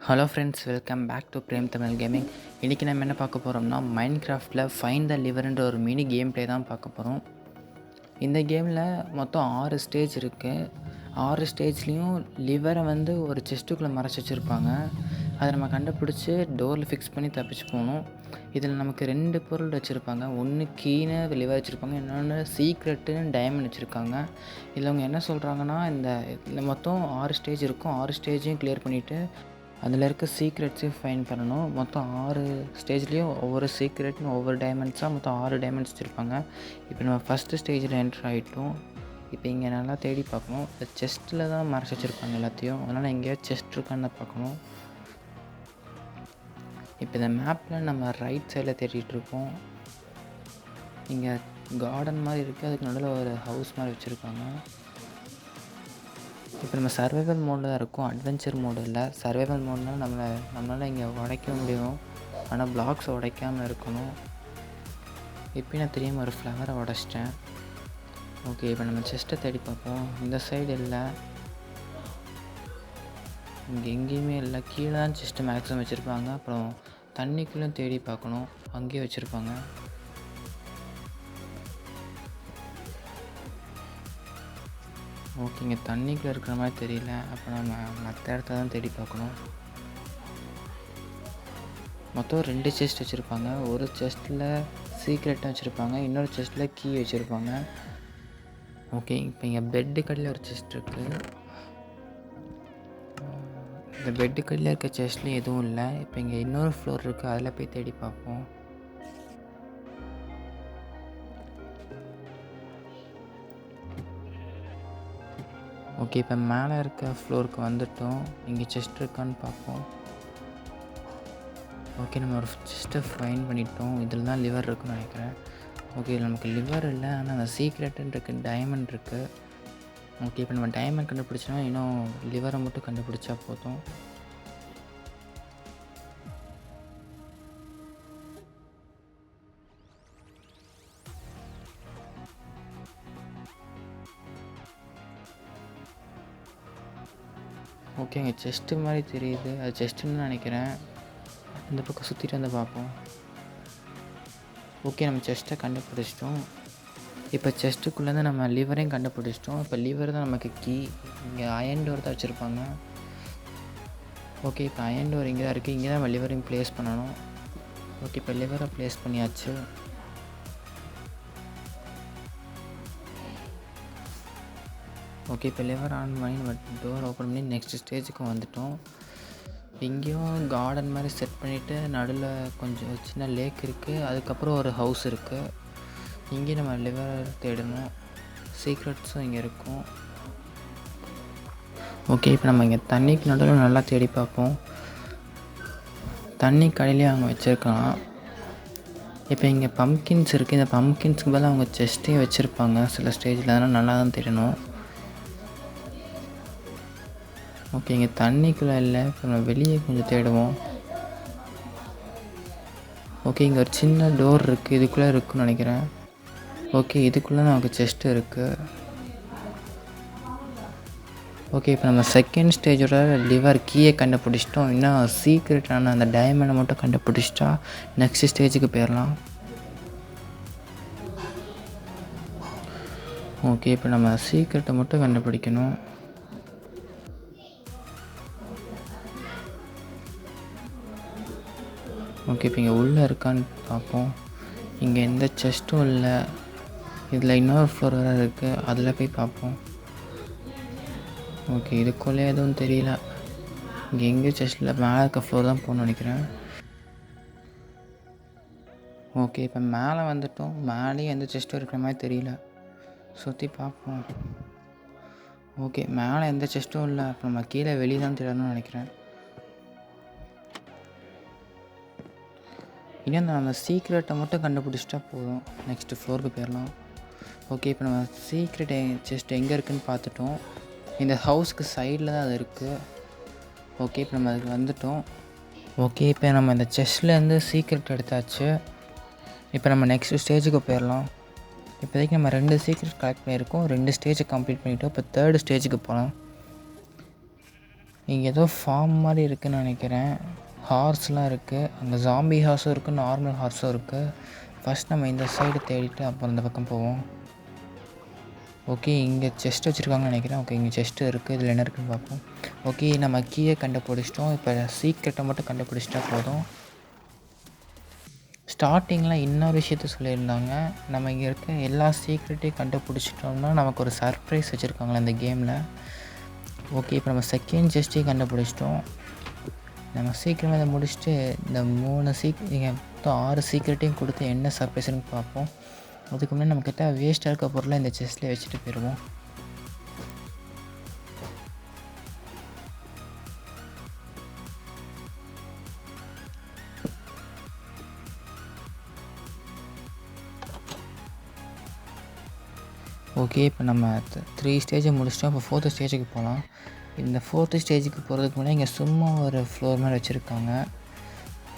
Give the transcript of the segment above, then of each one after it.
Hello friends, welcome back to Prem Tamil gaming. இன்றைக்கி நம்ம என்ன பார்க்க போகிறோம்னா, மைன்கிராஃப்டில் ஃபைண்ட் த லிவர்ன்ற ஒரு மினி கேம் ப்ளே தான் பார்க்க போகிறோம். இந்த கேமில் மொத்தம் 6 ஸ்டேஜ் இருக்குது. 6 ஸ்டேஜ்லேயும் லிவரை வந்து ஒரு செஸ்ட்டுக்குள்ளே மறைச்சி வச்சுருப்பாங்க. அதை நம்ம கண்டுபிடிச்சி டோரில் ஃபிக்ஸ் பண்ணி தப்பிச்சு போகணும். இதில் நமக்கு 2 பொருள் வச்சுருப்பாங்க. ஒன்று கீனு லிவர் வச்சுருப்பாங்க, இன்னொன்று சீக்ரெட்டுன்னு டைமண்ட் வச்சுருக்காங்க. இதில் அவங்க என்ன சொல்கிறாங்கன்னா, இந்த மொத்தம் 6 ஸ்டேஜ் இருக்கும். 6 ஸ்டேஜையும் கிளியர் பண்ணிவிட்டு அதில் இருக்க சீக்ரெட்ஸையும் ஃபைண்ட் பண்ணணும். மொத்தம் 6 ஸ்டேஜ்லேயும் ஒவ்வொரு சீக்ரெட்னு ஒவ்வொரு டைமண்ட்ஸாக மொத்தம் 6 டைமண்ட்ஸ் வச்சுருப்பாங்க. இப்போ நம்ம ஃபஸ்ட்டு ஸ்டேஜில் என்ட்ரு ஆகிட்டோம். இப்போ இங்கே நல்லா தேடி பார்க்கணும். இந்த செஸ்ட்டில் தான் மறைச்சி வச்சுருப்பாங்க எல்லாத்தையும். அதனால் எங்கேயோ செஸ்ட் இருக்கான்னு பார்க்கணும். இப்போ இந்த மேப்பில் நம்ம ரைட் சைடில் தேடிட்டுருக்கோம். இங்கே கார்டன் மாதிரி இருக்குது, அதுக்கு நடுவில் ஒரு ஹவுஸ் மாதிரி வச்சுருக்காங்க. இப்போ நம்ம சர்வைவல் மோடில் தான் இருக்கும், அட்வென்ச்சர் மோடு இல்லை. சர்வைவல் மோட்னால் நம்மளால் இங்கே உடைக்க முடியும், ஆனால் பிளாக்ஸை உடைக்காமல் இருக்கணும். இப்போ நான் தெரியாமல் ஒரு ஃப்ளவரை உடச்சிட்டேன். ஓகே, இப்போ நம்ம செஸ்ட்டை தேடி பார்ப்போம். இந்த சைடு இல்லை, இங்கே எங்கேயுமே இல்லை. கீழே தான் செஸ்ட்டு மேக்ஸிமம் வச்சுருப்பாங்க. அப்புறம் தண்ணிக்குள்ளே தேடி பார்க்கணும், அங்கேயும் வச்சுருப்பாங்க. ஓகே, இங்கே தண்ணிக்குள்ளே இருக்கிற மாதிரி தெரியல. அப்போ நம்ம மற்ற இடத்த தான் தேடி பார்க்கணும். மொத்தம் 2 செஸ்ட் வச்சுருப்பாங்க. ஒரு செஸ்ட்டில் சீக்ரெட்டாக வச்சுருப்பாங்க, இன்னொரு செஸ்ட்டில் கீ வச்சுருப்பாங்க. ஓகே, இப்போ இங்கே பெட்டு கடையில் ஒரு செஸ்ட் இருக்குது. இந்த பெட்டு கடையில் இருக்க செஸ்ட்லேயும் எதுவும் இல்லை. இப்போ இங்கே இன்னொரு ஃப்ளோர் இருக்குது, அதில் போய் தேடி பார்ப்போம். ஓகே, இப்போ மேலே இருக்க ஃப்ளோருக்கு வந்துவிட்டோம். இங்கே செஸ்ட் இருக்கான்னு பார்ப்போம். ஓகே, நம்ம ஒரு செஸ்ட்டை ஃபைண்ட் பண்ணிட்டோம். இதில் தான் லிவர் இருக்குன்னு நினைக்கிறேன். ஓகே, இதில் நமக்கு லிவர் இல்லை, ஆனால் அந்த சீக்ரெட்டுன்னு இருக்குது, டைமண்ட் இருக்குது. ஓகே, இப்போ நம்ம டைமண்ட் கண்டுபிடிச்சோன்னா இன்னும் லிவரை மட்டும் கண்டுபிடிச்சா போதும். ஓகே, இங்கே செஸ்ட்டு மாதிரி தெரியுது, அது செஸ்ட்டுன்னு நினைக்கிறேன். இந்த பக்கம் சுற்றிட்டு வந்து பார்ப்போம். ஓகே, நம்ம செஸ்ட்டை கண்டுபிடிச்சிட்டோம். இப்போ செஸ்ட்டுக்குள்ளேருந்து நம்ம லிவரையும் கண்டுபிடிச்சிட்டோம். இப்போ லிவர் தான் நமக்கு கீ. இங்கே அயன் டோர் தான் வச்சுருப்பாங்க. ஓகே, இப்போ அயன் டோர் இங்கே தான் இருக்குது. இங்கே தான் நம்ம லிவரையும் ப்ளேஸ் பண்ணணும். ஓகே, இப்போ லிவரை ப்ளேஸ் பண்ணியாச்சு. ஓகே, இப்போ லிவர் ஆன் பண்ணி நம்ம டோர் ஓப்பன் பண்ணி நெக்ஸ்ட் ஸ்டேஜுக்கு வந்துவிட்டோம். இங்கேயும் கார்டன் மாதிரி செட் பண்ணிவிட்டு நடுவில் கொஞ்சம் சின்ன லேக் இருக்குது, அதுக்கப்புறம் ஒரு ஹவுஸ் இருக்குது. இங்கேயும் நம்ம லிவர் தேடணும், சீக்ரெட்ஸும் இங்கே இருக்கும். ஓகே, இப்போ நம்ம இங்கே தண்ணிக்கு நடுவில் நல்லா தேடி பார்ப்போம். தண்ணி கடையிலே அவங்க வச்சுருக்கலாம். இப்போ இங்கே பம்ப்கின்ஸ் இருக்குது. இந்த பம்ப்கின்ஸுக்கு பதிலாக அவங்க செஸ்ட்டையும் வச்சுருப்பாங்க சில ஸ்டேஜில், அதனால் நல்லா தான் தேடணும். ஓகே, இங்கே தண்ணிக்குள்ளே இல்லை. இப்போ நம்ம வெளியே கொஞ்சம் தேடுவோம். ஓகே, இங்கே ஒரு சின்ன டோர் இருக்குது, இதுக்குள்ளே இருக்குன்னு நினைக்கிறேன். ஓகே, இதுக்குள்ளே நமக்கு செஸ்ட்டு இருக்குது. ஓகே, இப்போ நம்ம செகண்ட் ஸ்டேஜோட லிவர் கீயை கண்டுபிடிச்சிட்டோம். இன்னும் சீக்ரெட்டான அந்த டைமண்டை மட்டும் கண்டுபிடிச்சிட்டா நெக்ஸ்ட் ஸ்டேஜுக்கு போயிடலாம். ஓகே, இப்போ நம்ம சீக்ரெட்டை மட்டும் கண்டுபிடிக்கணும். ஓகே, இப்போ இங்கே உள்ளே இருக்கான்னு பார்ப்போம். இங்கே எந்த செஸ்ட்டும் இல்லை. இதில் இன்னொரு ஃப்ளோர் வேறு இருக்குது, அதில் போய் பார்ப்போம். ஓகே, இதுக்குள்ளே எதுவும் தெரியல. இங்கே எங்கேயும் செஸ்ட்டில் மேலே இருக்க ஃப்ளோர் தான் போகணும்னு நினைக்கிறேன். ஓகே, இப்போ மேலே வந்துவிட்டோம். மேலேயும் எந்த செஸ்ட்டும் இருக்கிற மாதிரி தெரியல, சுற்றி பார்ப்போம். ஓகே, மேலே எந்த செஸ்ட்டும் இல்லை. அப்போ நம்ம கீழே வெளியே தான் தேடணும்னு நினைக்கிறேன். இன்னும் நம்ம சீக்ரெட்டை மட்டும் கண்டுபிடிச்சிட்டா போதும், நெக்ஸ்ட்டு ஃப்ளோருக்கு போயிடலாம். ஓகே, இப்போ நம்ம சீக்ரெட் செஸ்ட் எங்கே இருக்குதுன்னு பார்த்துட்டோம். இந்த ஹவுஸ்க்கு சைடில் தான் அது இருக்குது. ஓகே, இப்போ நம்ம அதுக்கு வந்துவிட்டோம். ஓகே, இப்போ நம்ம இந்த செஸ்ட்லேருந்து சீக்ரெட் எடுத்தாச்சு. இப்போ நம்ம நெக்ஸ்ட் ஸ்டேஜுக்கு போயிடலாம். இப்போதைக்கு நம்ம 2 சீக்ரெட் கலெக்ட் பண்ணியிருக்கோம். 2 ஸ்டேஜை கம்ப்ளீட் பண்ணிட்டோம். இப்போ 3rd ஸ்டேஜுக்கு போகலாம். இங்கே ஏதோ ஃபார்ம் மாதிரி இருக்குதுன்னு நினைக்கிறேன். ஹார்ஸ்லாம் இருக்குது. அங்கே ஜாம்பி ஹார்ஸும் இருக்குது, நார்மல் ஹார்ஸும் இருக்குது. ஃபஸ்ட் நம்ம இந்த சைடு தேடிட்டு அப்புறம் இந்த பக்கம் போவோம். ஓகே, இங்கே செஸ்ட் வச்சுருக்காங்கன்னு நினைக்கிறேன். ஓகே, இங்கே செஸ்ட்டு இருக்குது. இதில் என்ன இருக்குதுன்னு பார்ப்போம். ஓகே, நம்ம கீயை கண்டுபிடிச்சிட்டோம். இப்போ சீக்ரெட்டை மட்டும் கண்டுபிடிச்சிட்டா போதும். ஸ்டார்டிங்கில் இன்னொரு விஷயத்த சொல்லியிருந்தாங்க. நம்ம இங்கே இருக்க எல்லா சீக்ரெட்டையும் கண்டுபிடிச்சிட்டோம்னா நமக்கு ஒரு சர்ப்ரைஸ் வச்சுருக்காங்களே இந்த கேமில். ஓகே, இப்போ நம்ம செகண்ட் செஸ்ட்டையும் கண்டுபிடிச்சிட்டோம். நம்ம சீக்கிரமாக இதை முடிச்சுட்டு இந்த 3 மொத்தம் 6 சீக்ரெட்டையும் கொடுத்து என்ன சர்ப்ரைஸ்னு பார்ப்போம். அதுக்கு முன்னாடி நம்மக்கிட்ட வேஸ்ட்டாக இருக்க பொருளை இந்த செஸ்ட்லேயே வச்சுட்டு போயிடுவோம். ஓகே, இப்போ நம்ம 3 ஸ்டேஜை முடிச்சிட்டோம். இப்போ 4th ஸ்டேஜுக்கு போகலாம். இந்த 4th ஸ்டேஜுக்கு போகிறதுக்கு முன்னாடி இங்கே சும்மா ஒரு ஃப்ளோர் மாதிரி வச்சுருக்காங்க.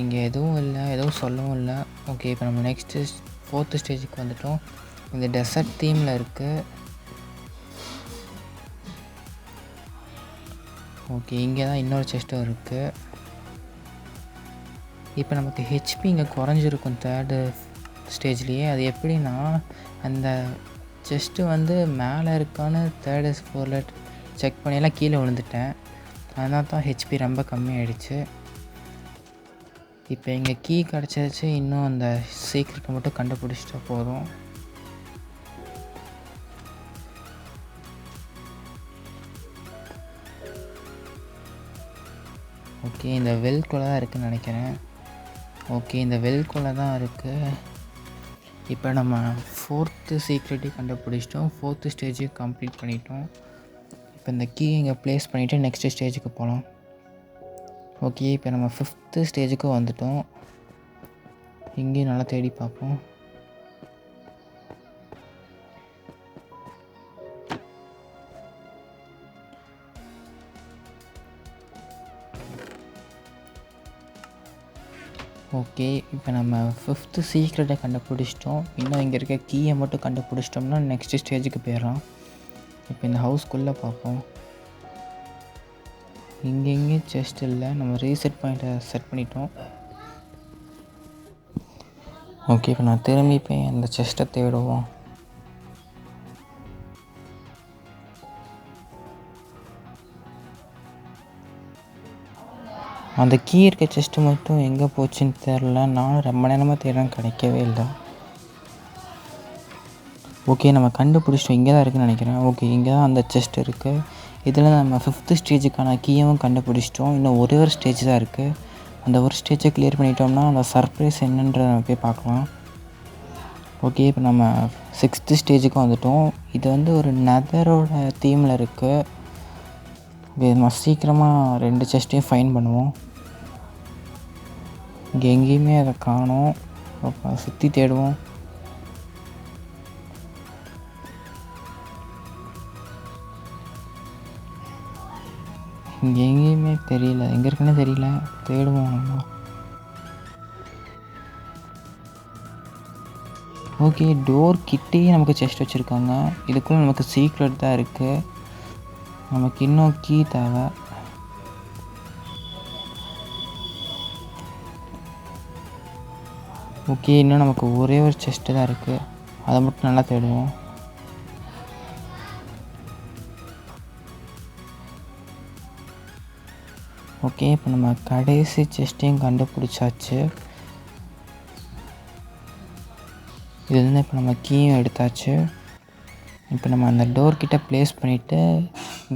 இங்கே எதுவும் இல்லை, எதுவும் சொல்லவும் இல்லை. ஓகே, இப்போ நம்ம நெக்ஸ்ட்டு 4th ஸ்டேஜுக்கு வந்துவிட்டோம். இந்த டெசர்ட் தீமில் இருக்குது. ஓகே, இங்கே தான் இன்னொரு செஸ்ட்டும் இருக்குது. இப்போ நமக்கு ஹெச்பி இங்கே குறைஞ்சிருக்கும் 3rd ஸ்டேஜ்லேயே. அது எப்படின்னா அந்த செஸ்ட்டு வந்து மேலே இருக்கான்னு 3rd ஃப்ளோரில் செக் பண்ணியெல்லாம் கீழே விழுந்துட்டேன். அதனால தான் ஹெச்பி ரொம்ப கம்மியாயிடுச்சு. இப்போ இங்கே கீ கிடச்சிருச்சு. இன்னும் அந்த சீக்ரெட்டை மட்டும் கண்டுபிடிச்சிட்டா போதும். ஓகே, இந்த வெல்குள்ளே தான் இருக்குதுன்னு நினைக்கிறேன். ஓகே, இந்த வெல்குள்ளே தான் இருக்குது. இப்போ நம்ம 4th சீக்ரெட்டையும் கண்டுபிடிச்சிட்டோம். 4th ஸ்டேஜையும் கம்ப்ளீட் பண்ணிட்டோம். இப்போ இந்த கீ இங்கே ப்ளேஸ் பண்ணிவிட்டு நெக்ஸ்ட்டு ஸ்டேஜுக்கு போகலாம். ஓகே, இப்போ நம்ம 5th ஸ்டேஜுக்கு வந்துவிட்டோம். இங்கேயும் நல்லா தேடி பார்ப்போம். ஓகே, இப்போ நம்ம 5th சீக்ரெட்டை கண்டுபிடிச்சிட்டோம். இன்னும் இங்கே இருக்க கீயை மட்டும் கண்டுபிடிச்சிட்டோம்னா நெக்ஸ்ட்டு ஸ்டேஜுக்கு போயிடலாம். இப்போ இந்த ஹவுஸ்க்குள்ளே பார்ப்போம். இங்கே செஸ்ட் இல்லை. நம்ம ரீசெட் பாயிண்ட்டை செட் பண்ணிட்டோம். ஓகே, இப்போ நான் திரும்பி போய் அந்த செஸ்ட்டை தேடுவோம். அந்த கீ இருக்க செஸ்ட்டு மட்டும் எங்கே போச்சுன்னு தெரில. நானும் ரொம்ப நேரமாக தேடுறேன், கிடைக்கவே இல்லை. ஓகே, நம்ம கண்டுபிடிச்சிட்டோம். இங்கே தான் இருக்குதுன்னு நினைக்கிறேன். ஓகே, இங்கே தான் அந்த செஸ்ட் இருக்குது. இதில் நம்ம 5th ஸ்டேஜுக்கான கீயும் கண்டுபிடிச்சிட்டோம். இன்னும் ஒரே ஒரு ஸ்டேஜ் தான் இருக்குது. அந்த ஒரு ஸ்டேஜை கிளியர் பண்ணிட்டோம்னா அந்த சர்ப்ரைஸ் என்னன்றதை நம்ம போய் பார்க்கலாம். ஓகே, இப்போ நம்ம 6th ஸ்டேஜுக்கு வந்துவிட்டோம். இது வந்து ஒரு நெதரோட தீமில் இருக்குது. இது நம்ம சீக்கிரமாக 2 செஸ்ட்டையும் ஃபைன் பண்ணுவோம். இங்கே எங்கேயுமே அதை காணோம். சுற்றி தேடுவோம். இங்கே எங்கேயுமே தெரியல. எங்கே இருக்குன்னு தெரியல. தேடுவோம் நம்ம. ஓகே, டோர் கிட்டேயே நமக்கு செஸ்ட் வச்சுருக்காங்க. இதுக்குள்ளே நமக்கு சீக்ரெட் தான் இருக்குது. நமக்கு இன்னும் கீ தேவை. ஓகே, இன்னும் நமக்கு ஒரே ஒரு செஸ்ட்டு தான் இருக்குது. அதை மட்டும் நல்லா தேடுவோம். ஓகே, இப்போ நம்ம கடைசி செஸ்ட்டையும் கண்டுபிடிச்சாச்சு. இதுலேருந்து இப்போ நம்ம கீயும் எடுத்தாச்சு. இப்போ நம்ம அந்த டோர்கிட்ட ப்ளேஸ் பண்ணிவிட்டு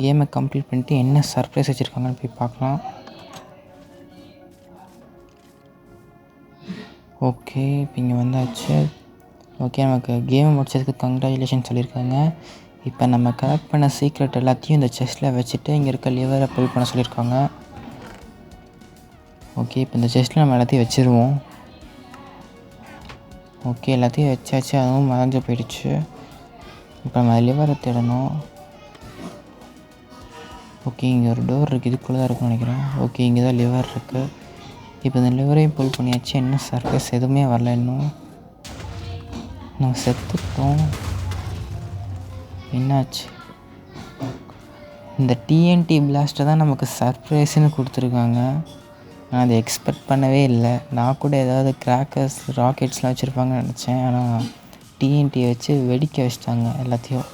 கேமை கம்ப்ளீட் பண்ணிவிட்டு என்ன சர்ப்ரைஸ் வச்சுருக்காங்கன்னு போய் பார்க்கலாம். ஓகே, இப்போ இங்கே வந்தாச்சு. ஓகே, நமக்கு கேமை முடிச்சதுக்கு கங்க்ராச்சுலேஷன் சொல்லியிருக்காங்க. இப்போ நம்ம கலெக்ட் பண்ண சீக்ரெட் எல்லாத்தையும் இந்த செஸ்ட்டில் வச்சுட்டு இங்கே இருக்க லிவரை புல் பண்ண சொல்லியிருக்காங்க. ஓகே, இப்போ இந்த செஸ்ட்டில் நம்ம எல்லாத்தையும் வச்சுருவோம். ஓகே, எல்லாத்தையும் வச்சாச்சு. அதுவும் மறைஞ்சு போயிடுச்சு. இப்போ நம்ம லிவரை தேடணும். ஓகே, இங்கே ஒரு டோர் இருக்குது. இதுக்குள்ளே தான் இருக்குன்னு நினைக்கிறேன். ஓகே, இங்கே தான் லிவர் இருக்குது. இப்போ இந்த லிவரையும் புல் பண்ணியாச்சு. என்ன சர்ப்ரைஸ் எதுவுமே வரல இன்னும். நான் செத்துட்டோம். என்னாச்சு? இந்த டிஎன்டி பிளாஸ்ட்டை தான் நமக்கு சர்ப்ரைஸ்ன்னு கொடுத்துருக்காங்க. நான் அதை எக்ஸ்பெக்ட் பண்ணவே இல்லை. நான் கூட ஏதாவது கிராக்கர்ஸ் ராக்கெட்ஸ்லாம் வச்சுருப்பாங்கன்னு நினச்சேன். ஆனால் டிஎன்டி வச்சு வெடிக்க வச்சிட்டாங்க எல்லாத்தையும்.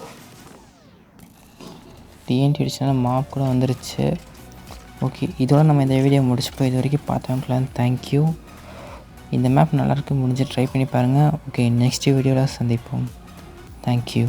டிஎன்டி அடிச்சனால மாப் கூட வந்துருச்சு. ஓகே, இதோட நம்ம இந்த வீடியோ முடிச்சுப்போம். இது வரைக்கும் பார்த்தவங்களாம் தேங்க்யூ. இந்த மேப் நல்லாயிருக்கு, முடிஞ்சு ட்ரை பண்ணி பாருங்கள். ஓகே, நெக்ஸ்ட் வீடியோவில் சந்திப்போம். தேங்க்யூ.